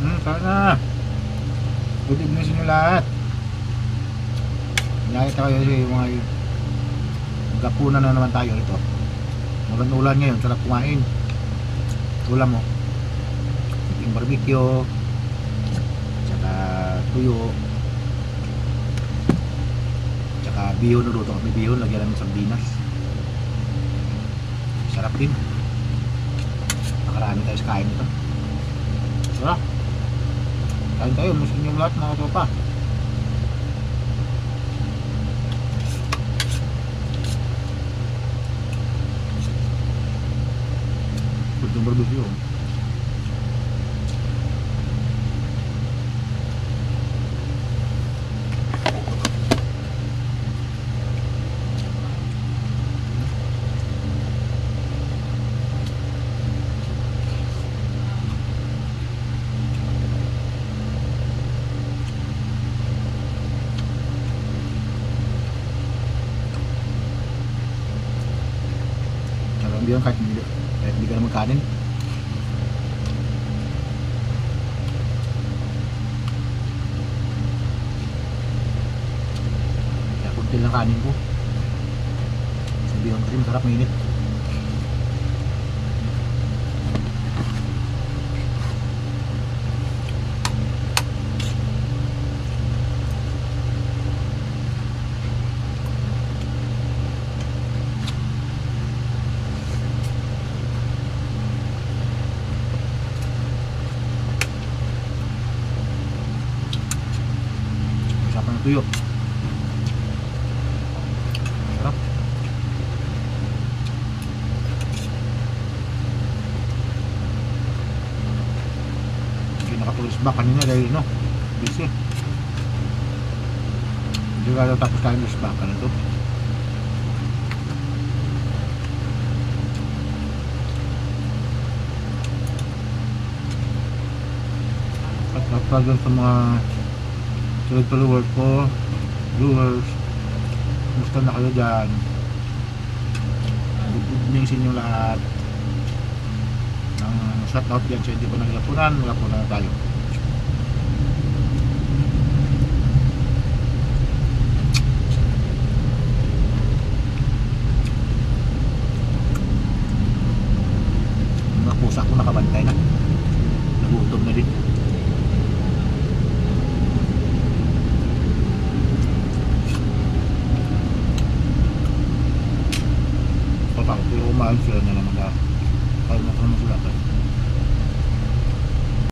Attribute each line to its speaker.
Speaker 1: Sana. Good evening sa inyo lahat. Nakita kayo sa mga gapunan na naman tayo ito. Ulan-ulan ngayon, sarap kumain. Ulam mo. Yung barbecue, tsaka tuyo, tsaka bihon, naluto kami bihon, lagyan namin sardinas. Sarap din. Nakarami tayo sa kain ito. Sarap. Kain tayo, musin yung lahat mga tropa. Yung barbecue. Sarap yun kahit hindi ka naman kanin. Kaya kunti lang kanin ko. Sabi yung kasi masarap mainit. Tuyo. Sarap. Hindi nakatulis ba kanina dahil no? Busy. Hindi ka daw tapos tayo tulis ba ka na ito. At napagod sa mga solid followers ko, viewers, kumusta na kayo dyan? Good evening sa inyo lahat. Shout out dyan sa hindi pa naglapunan, maglapunan na tayo. Mga pusa ko